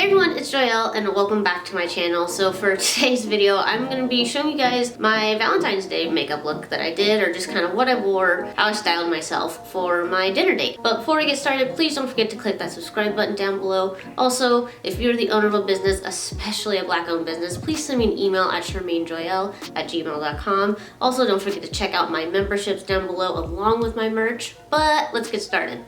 Hey everyone, it's Joelle and welcome back to my channel. So for today's video, I'm going to be showing you guys my Valentine's Day makeup look that I did, or just kind of what I wore, how I styled myself for my dinner date. But before we get started, please don't forget to click that subscribe button down below. Also, if you're the owner of a business, especially a Black-owned business, please send me an email at charmainejoelle@gmail.com. Also, don't forget to check out my memberships down below along with my merch. But let's get started.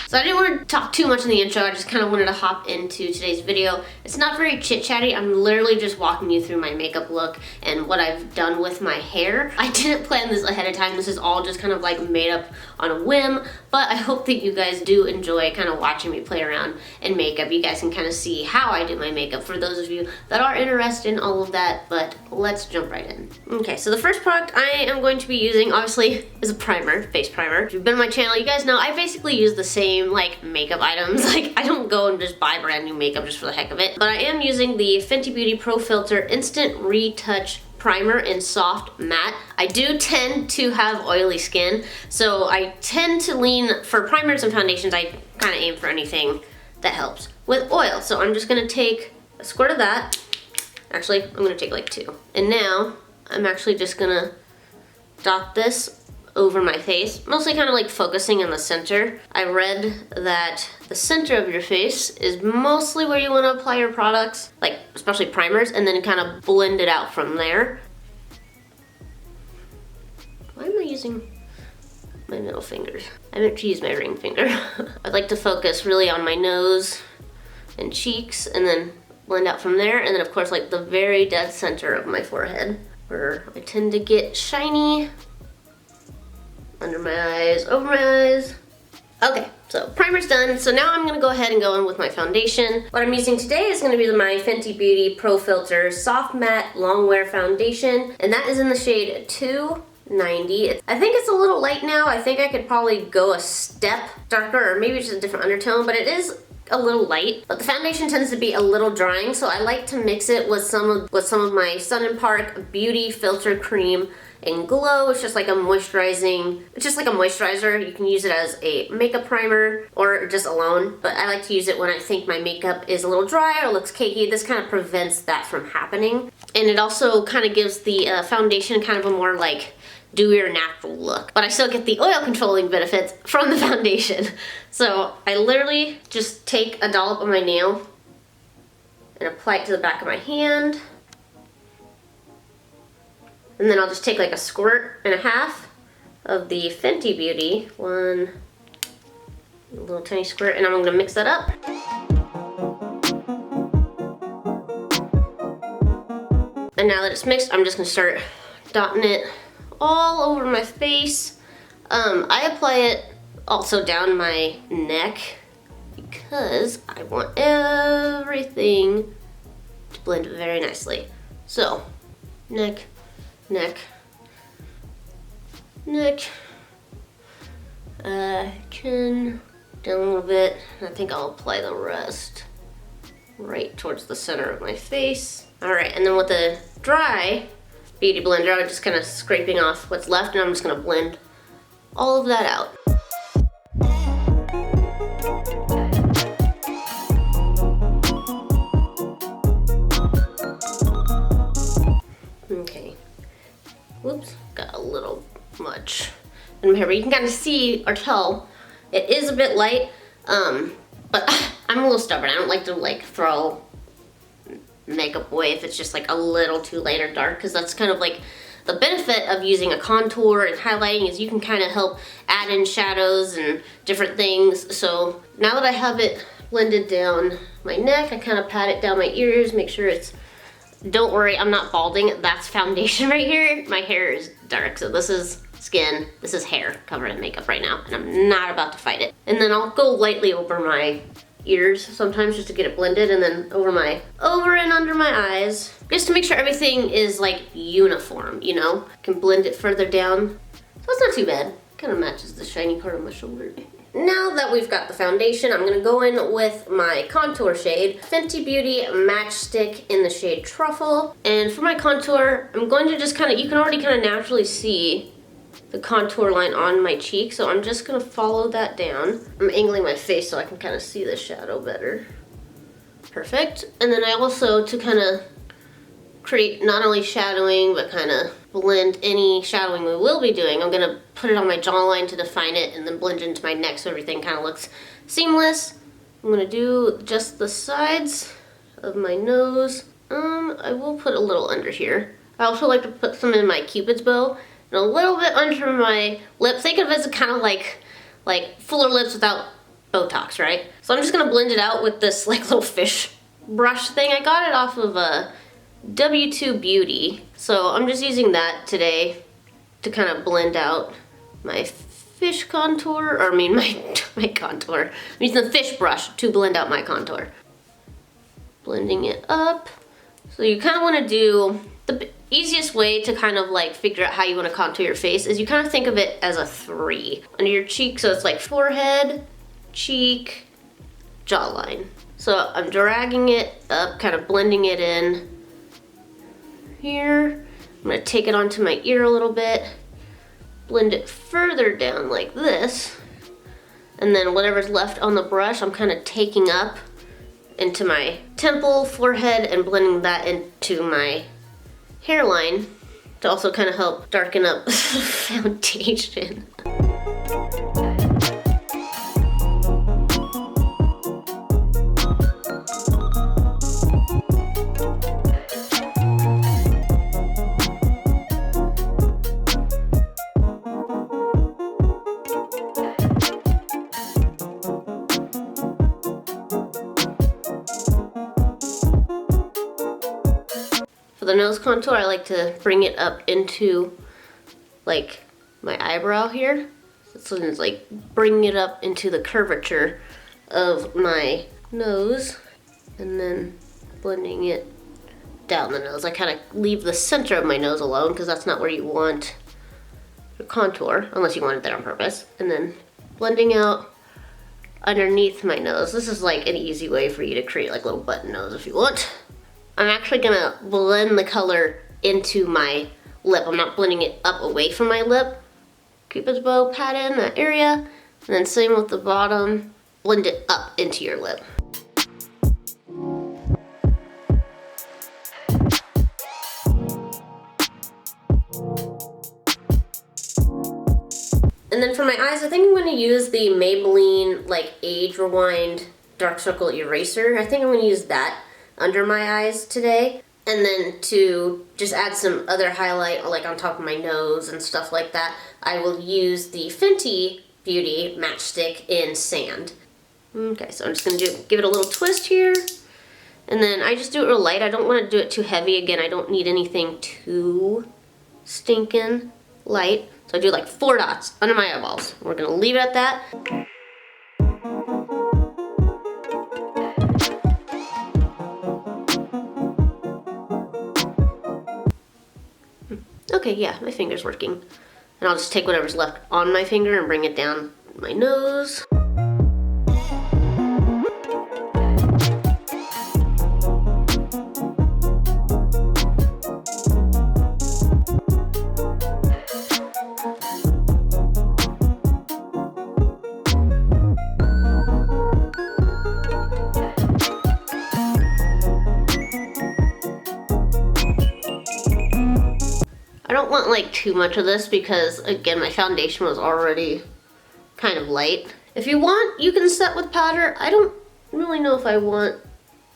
So I didn't want to talk too much in the intro, I just kind of wanted to hop into today's video. It's not very chit-chatty, I'm literally just walking you through my makeup look and what I've done with my hair. I didn't plan this ahead of time, this is all just kind of like made up on a whim, but I hope that you guys do enjoy kind of watching me play around in makeup. You guys can kind of see how I do my makeup for those of you that are interested in all of that, but let's jump right in. Okay, so the first product I am going to be using, obviously, is a primer, face primer. If you've been on my channel, you guys know I basically use the same like makeup items. Like, I don't go and just buy brand new makeup just for the heck of it. But I am using the Fenty Beauty Pro Filt'r Instant Retouch Primer in Soft Matte. I do tend to have oily skin, so I tend to lean, for primers and foundations, I kind of aim for anything that helps with oil. So I'm just gonna take a squirt of that. Actually, I'm gonna take like 2. And now, I'm actually just gonna dot this over my face, mostly kind of like focusing in the center. I read that the center of your face is mostly where you want to apply your products, like especially primers, and then kind of blend it out from there. Why am I using my middle finger? I meant to use my ring finger. I'd like to focus really on my nose and cheeks, and then blend out from there, and then of course like the very dead center of my forehead, where I tend to get shiny. Under my eyes, over my eyes. Okay, so primer's done. So now I'm gonna go ahead and go in with my foundation. What I'm using today is gonna be my Fenty Beauty Pro Filt'r Soft Matte Long Wear Foundation, and that is in the shade 290. I think it's a little light now. I think I could probably go a step darker, or maybe just a different undertone, but it is a little light. But the foundation tends to be a little drying, so I like to mix it with some of my Son&Park Beauty Filter Cream in Glow. It's just like a moisturizing, it's just like a moisturizer. You can use it as a makeup primer or just alone, but I like to use it when I think my makeup is a little dry or looks cakey. This kind of prevents that from happening. And it also kind of gives the foundation kind of a more like dewier natural look, but I still get the oil controlling benefits from the foundation. So I literally just take a dollop of my nail and apply it to the back of my hand. And then I'll just take like a squirt and a half of the Fenty Beauty, one little tiny squirt, and I'm gonna mix that up. And now that it's mixed, I'm just gonna start dotting it all over my face. I apply it also down my neck because I want everything to blend very nicely. So, neck, neck, neck, chin, down a little bit. I think I'll apply the rest right towards the center of my face. All right, and then with the dry beauty blender, I'm just kind of scraping off what's left, and I'm just gonna blend all of that out. Okay. Whoops, got a little much in my hair, but you can kind of see or tell it is a bit light, but I'm a little stubborn. I don't like to like throw makeup away if it's just like a little too light or dark, because that's kind of like the benefit of using a contour and highlighting, is you can kind of help add in shadows and different things. So now that I have it blended down my neck, I kind of pat it down my ears, make sure it's, don't worry, I'm not balding. That's foundation right here. My hair is dark, so this is skin, this is hair covered in makeup right now, and I'm not about to fight it. And then I'll go lightly over my ears sometimes just to get it blended, and then over and under my eyes, just to make sure everything is like uniform, you know? Can blend it further down. So it's not too bad. Kind of matches the shiny part of my shoulder. Now that we've got the foundation, I'm gonna go in with my contour shade, Fenty Beauty Matchstick in the shade Truffle. And for my contour, I'm going to just kind of, you can already kind of naturally see the contour line on my cheek, so I'm just gonna follow that down. I'm angling my face so I can kind of see the shadow better. Perfect. And then I also, to kind of create not only shadowing, but kind of blend any shadowing we will be doing, I'm gonna put it on my jawline to define it and then blend it into my neck so everything kind of looks seamless. I'm gonna do just the sides of my nose. I will put a little under here. I also like to put some in my Cupid's bow and a little bit under my lip. Think of it as kind of like fuller lips without Botox, right? So I'm just gonna blend it out with this like little fish brush thing. I got it off of a W2 Beauty. So I'm just using that today to kind of blend out my fish contour, or I mean my contour. I'm using the fish brush to blend out my contour. Blending it up. So you kind of want to do, the easiest way to kind of like figure out how you want to contour your face is you kind of think of it as a 3 under your cheek. So it's like forehead, cheek, jawline. So I'm dragging it up, kind of blending it in here. I'm gonna take it onto my ear a little bit, blend it further down like this, and then whatever's left on the brush, I'm kind of taking up into my temple, forehead, and blending that into my hairline to also kind of help darken up foundation. For the nose contour, I like to bring it up into like my eyebrow here. So it's like bringing it up into the curvature of my nose and then blending it down the nose. I kind of leave the center of my nose alone because that's not where you want your contour, unless you want it there on purpose. And then blending out underneath my nose. This is like an easy way for you to create like a little button nose if you want. I'm actually gonna blend the color into my lip. I'm not blending it up away from my lip. Cupid's bow, pat in that area, and then same with the bottom, blend it up into your lip. And then for my eyes, I think I'm gonna use the Maybelline like Age Rewind Dark Circle Eraser. I think I'm gonna use that under my eyes today. And then to just add some other highlight like on top of my nose and stuff like that, I will use the Fenty Beauty Matchstick in Sand. Okay, so I'm just gonna give it a little twist here. And then I just do it real light. I don't wanna do it too heavy. Again, I don't need anything too stinking light. So I do like 4 dots under my eyeballs. We're gonna leave it at that. Okay, yeah, my finger's working. And I'll just take whatever's left on my finger and bring it down my nose. I don't want like too much of this because again my foundation was already kind of light. If you want, you can set with powder. I don't really know if I want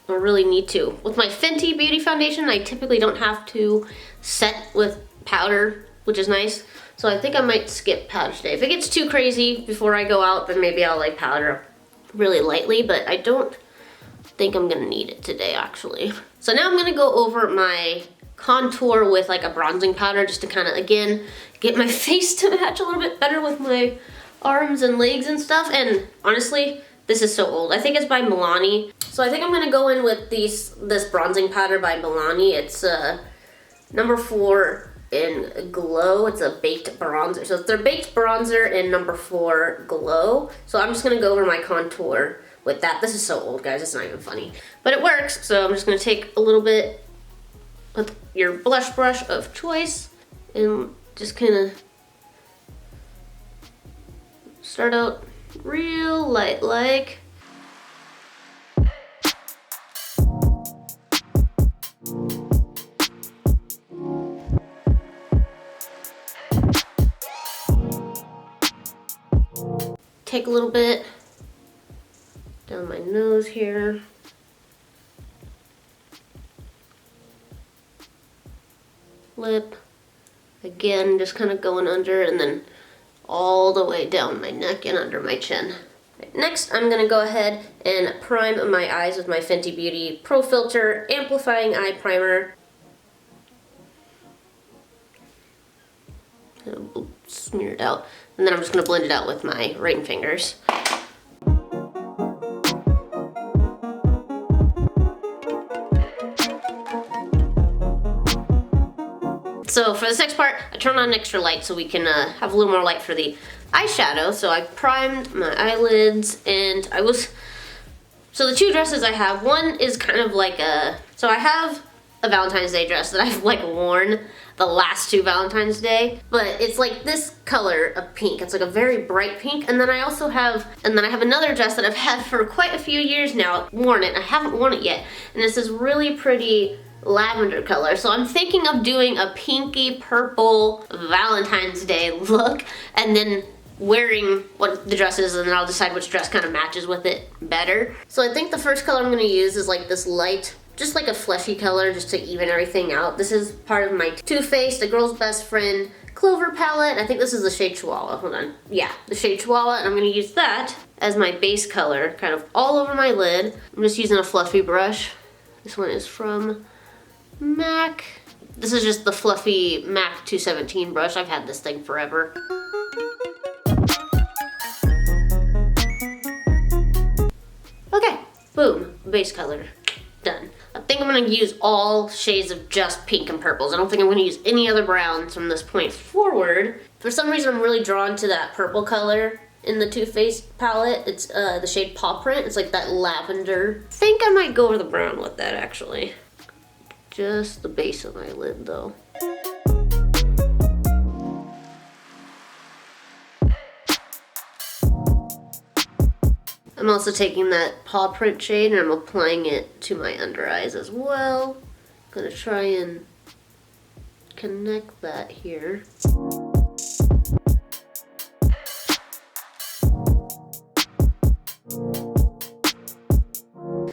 or really need to. With my Fenty Beauty foundation, I typically don't have to set with powder, which is nice. So I think I might skip powder today. If it gets too crazy before I go out, then maybe I'll like powder really lightly, but I don't think I'm gonna need it today actually. So now I'm gonna go over my contour with like a bronzing powder just to kind of, again, get my face to match a little bit better with my arms and legs and stuff. And honestly, this is so old. I think it's by Milani. So I think I'm gonna go in with this bronzing powder by Milani. It's number 4 in Glow. It's a baked bronzer. So it's their baked bronzer in number 4 Glow. So I'm just gonna go over my contour with that. This is so old, guys, it's not even funny. But it works, so I'm just gonna take a little bit with your blush brush of choice and just kind of start out real light like. take a little bit down my nose here. Lip. Again, just kind of going under and then all the way down my neck and under my chin. Right, next, I'm going to go ahead and prime my eyes with my Fenty Beauty Pro Filter Amplifying Eye Primer. Smear it out. And then I'm just going to blend it out with my ring fingers. So for this next part, I turned on extra light so we can have a little more light for the eyeshadow. So I primed my eyelids and so the two dresses I have, one is kind of like so I have a Valentine's Day dress that I've like worn the last two Valentine's Day, but it's like this color of pink. It's like a very bright pink. And then I have another dress that I've had for quite a few years now, worn it. I haven't worn it yet. And it's this really pretty lavender color. So I'm thinking of doing a pinky purple Valentine's Day look and then wearing what the dress is, and then I'll decide which dress kind of matches with it better. So I think the first color I'm going to use is like this light, just like a fleshy color, just to even everything out. This is part of my Too Faced, The Girl's Best Friend Clover palette. I think this is the shade Chihuahua. Hold on. Yeah, the shade Chihuahua, and I'm going to use that as my base color, kind of all over my lid. I'm just using a fluffy brush. This one is from MAC. This is just the fluffy MAC 217 brush. I've had this thing forever. Okay, boom, base color, done. I think I'm gonna use all shades of just pink and purples. I don't think I'm gonna use any other browns from this point forward. For some reason, I'm really drawn to that purple color in the Too Faced palette. It's the shade Paw Print. It's like that lavender. I think I might go over the brown with that, actually. Just the base of my lid, though. I'm also taking that Paw Print shade and I'm applying it to my under eyes as well. I'm gonna try and connect that here.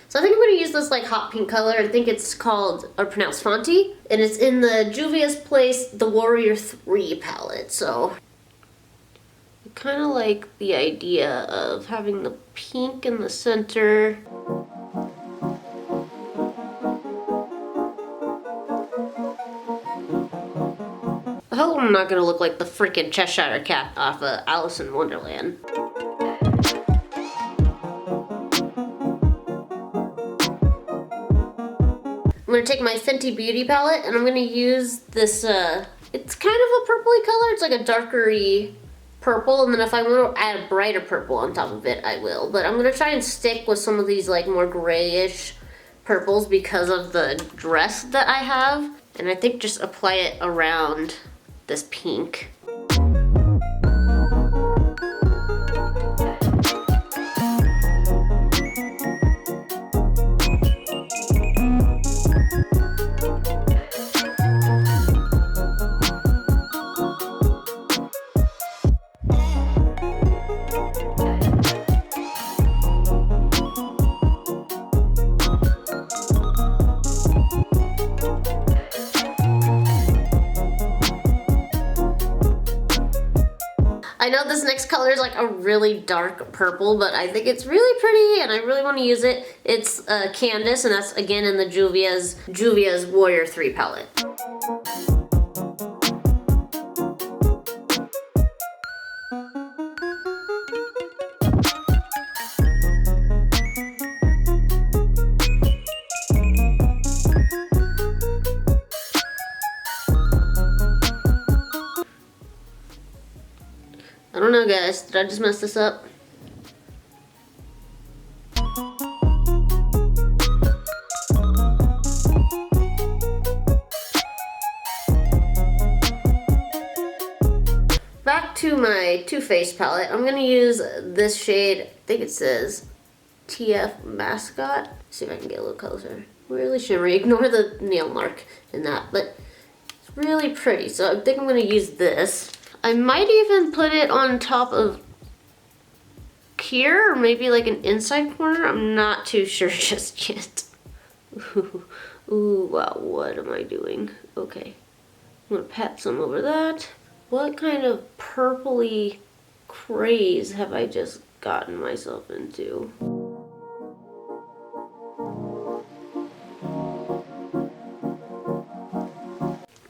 So I think I'm going to use this like hot pink color. I think it's called, or pronounced Fenty. And it's in the Juvia's Place, the Warrior 3 palette. So I kind of like the idea of having the pink in the center. I hope I'm not going to look like the freaking Cheshire Cat off of Alice in Wonderland. I'm going to take my Fenty Beauty palette and I'm going to use this, it's kind of a purpley color. It's like a darkery purple, and then if I want to add a brighter purple on top of it, I will. But I'm going to try and stick with some of these like more grayish purples because of the dress that I have. And I think just apply it around this pink. I know this next color is like a really dark purple, but I think it's really pretty and I really want to use it. It's Candice, and that's again in the Juvia's Warrior 3 palette. I don't know, guys. Did I just mess this up? Back to my Too Faced palette. I'm gonna use this shade. I think it says TF Mascot. Let's see if I can get a little closer. Really shimmery. Ignore the nail mark in that, but it's really pretty. So I think I'm gonna use this. I might even put it on top of here, or maybe like an inside corner. I'm not too sure just yet. Ooh, wow, what am I doing? Okay, I'm gonna pat some over that. What kind of purpley craze have I just gotten myself into?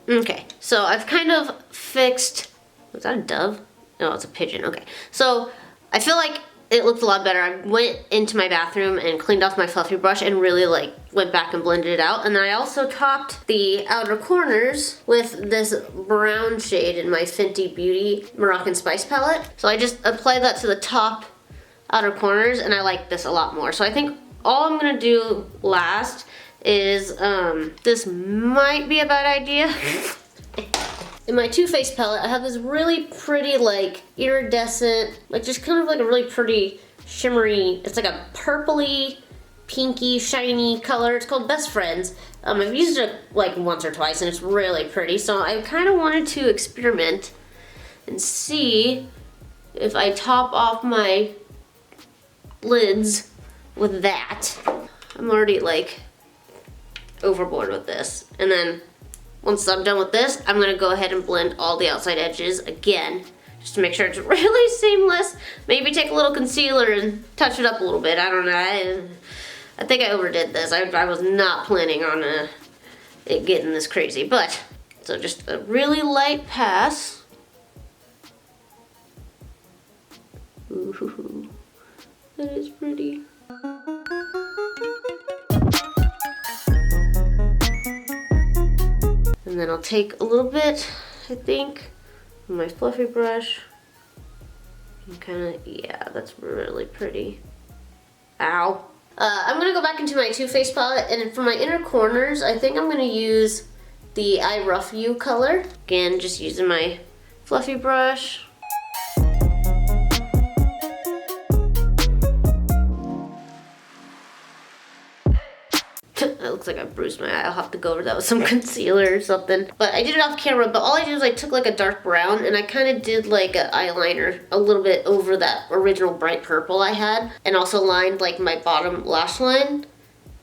Okay, so I've kind of fixed, was that a dove? No, it's a pigeon, okay. So I feel like it looked a lot better. I went into my bathroom and cleaned off my fluffy brush and really like went back and blended it out. And then I also topped the outer corners with this brown shade in my Fenty Beauty Moroccan Spice palette. So I just applied that to the top outer corners, and I like this a lot more. So I think all I'm gonna do last is, this might be a bad idea. In my Too Faced palette, I have this really pretty, like, iridescent, like just kind of like a really pretty shimmery, it's like a purpley, pinky, shiny color. It's called Best Friends. I've used it like once or twice and it's really pretty. So I kind of wanted to experiment and see if I top off my lids with that. I'm already like overboard with this. And then once I'm done with this, I'm gonna go ahead and blend all the outside edges again, just to make sure it's really seamless. Maybe take a little concealer and touch it up a little bit. I don't know. I think I overdid this. I was not planning on it getting this crazy, but so just a really light pass. Ooh, that is pretty. And then I'll take a little bit, I think, with my fluffy brush. And kind of, yeah, that's really pretty. Ow. I'm gonna go back into my Too Faced palette, and for my inner corners, I think I'm gonna use the I Rough You color. Again, just using my fluffy brush. It looks like I bruised my eye. I'll have to go over that with some concealer or something. But I did it off camera, but all I did was I took like a dark brown and I kind of did like an eyeliner a little bit over that original bright purple I had, and also lined like my bottom lash line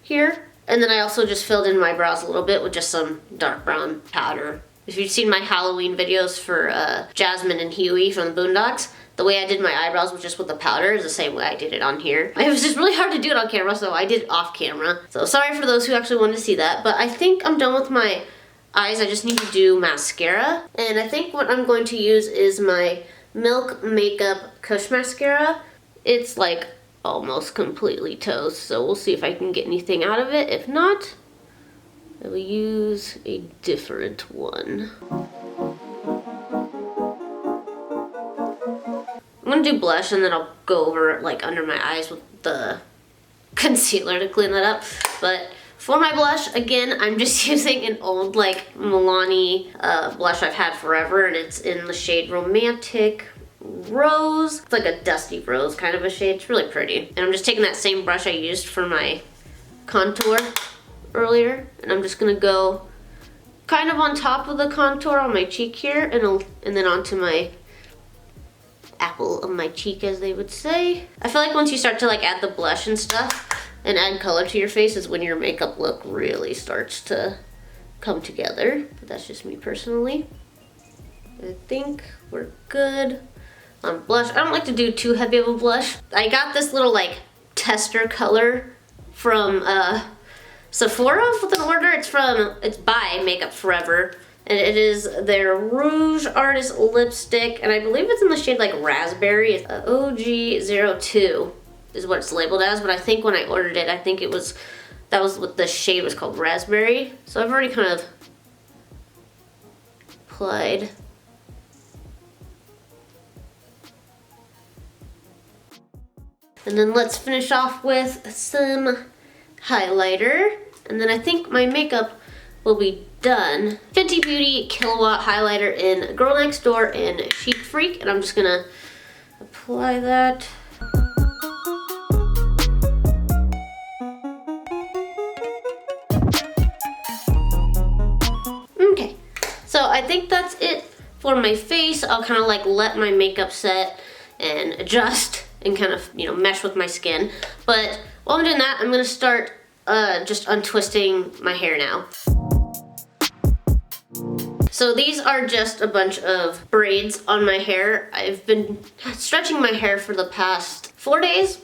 here. And then I also just filled in my brows a little bit with just some dark brown powder. If you've seen my Halloween videos for Jasmine and Huey from the Boondocks, the way I did my eyebrows was just with the powder is the same way I did it on here. It was just really hard to do it on camera, so I did it off camera. So sorry for those who actually wanted to see that, but I think I'm done with my eyes. I just need to do mascara. And I think what I'm going to use is my Milk Makeup Kush mascara. It's like almost completely toast, so we'll see if I can get anything out of it. If not, I will use a different one. I'm gonna do blush and then I'll go over like under my eyes with the concealer to clean that up. But for my blush, again, I'm just using an old like Milani blush I've had forever, and it's in the shade Romantic Rose. It's like a dusty rose kind of a shade. It's really pretty. And I'm just taking that same brush I used for my contour earlier, and I'm just gonna go kind of on top of the contour on my cheek here, and then onto my apple of my cheek, as they would say. I feel like once you start to like add the blush and stuff and add color to your face is when your makeup look really starts to come together. But that's just me personally. I think we're good on blush. I don't like to do too heavy of a blush. I got this little like tester color from Sephora with an order. It's by Makeup Forever. And it is their Rouge Artist lipstick, and I believe it's in the shade like Raspberry. It's OG02 is what it's labeled as, but I think when I ordered it, I think that was what the shade was called, Raspberry. So I've already kind of applied. And then let's finish off with some highlighter, and then I think my makeup will be done. Fenty Beauty Kilowatt highlighter in Girl Next Door and Chic Freak, and I'm just gonna apply that. Okay, so I think that's it for my face. I'll kind of like let my makeup set and adjust and kind of, you know, mesh with my skin. But while I'm doing that, I'm gonna start just untwisting my hair now. So these are just a bunch of braids on my hair. I've been stretching my hair for the past 4 days.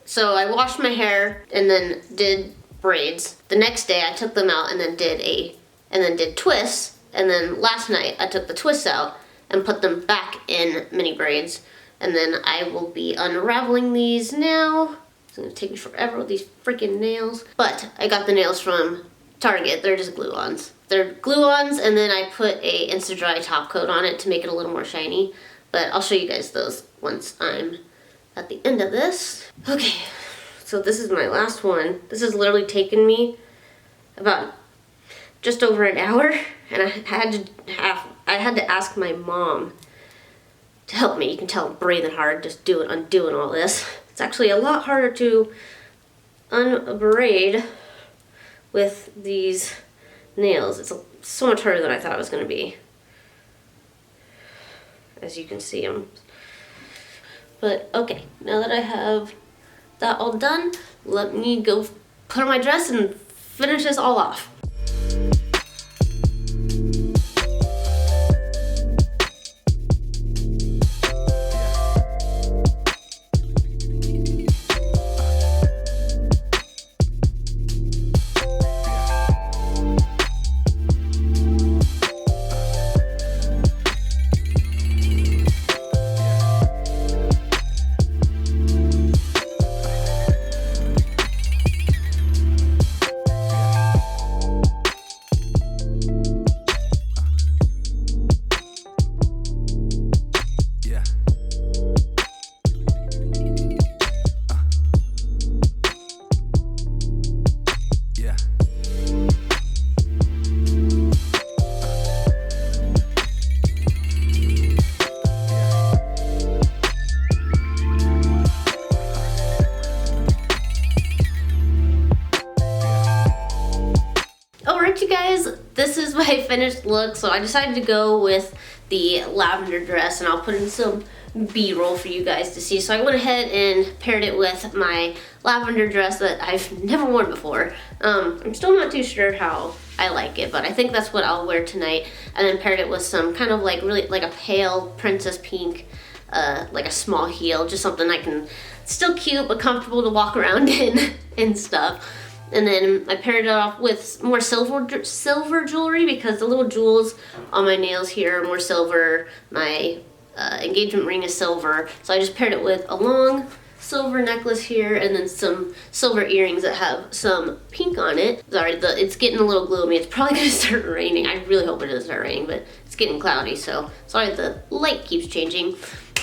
So I washed my hair and then did braids. The next day I took them out and then did twists. And then last night I took the twists out and put them back in mini braids. And then I will be unraveling these now. It's gonna take me forever with these freaking nails. But I got the nails from Target. They're just glue-ons. They're glue-ons, and then I put a Insta-Dry top coat on it to make it a little more shiny. But I'll show you guys those once I'm at the end of this. Okay, so this is my last one. This has literally taken me about just over an hour, and I had to ask my mom to help me. You can tell I'm breathing hard just undoing all this. It's actually a lot harder to unbraid with these nails. It's so much harder than I thought it was going to be. As you can see them. But okay, now that I have that all done, let me go put on my dress and finish this all off. You guys, this is my finished look. So I decided to go with the lavender dress, and I'll put in some B-roll for you guys to see. So I went ahead and paired it with my lavender dress that I've never worn before. I'm still not too sure how I like it, but I think that's what I'll wear tonight. And then paired it with some kind of like really like a pale princess pink, like a small heel, just something I can still cute but comfortable to walk around in and stuff. And then I paired it off with more silver jewelry because the little jewels on my nails here are more silver. My engagement ring is silver. So I just paired it with a long silver necklace here and then some silver earrings that have some pink on it. Sorry, it's getting a little gloomy. It's probably gonna start raining. I really hope it doesn't start raining, but it's getting cloudy, so sorry the light keeps changing.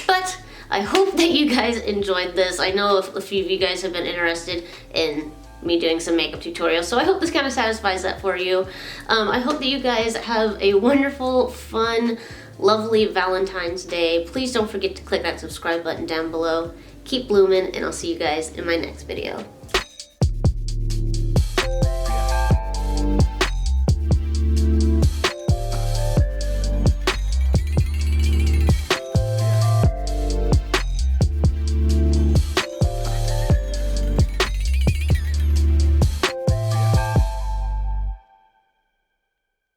But I hope that you guys enjoyed this. I know a few of you guys have been interested in me doing some makeup tutorials, so I hope this kind of satisfies that for you. I hope that you guys have a wonderful, fun, lovely Valentine's Day. Please don't forget to click that subscribe button down below. Keep blooming, and I'll see you guys in my next video.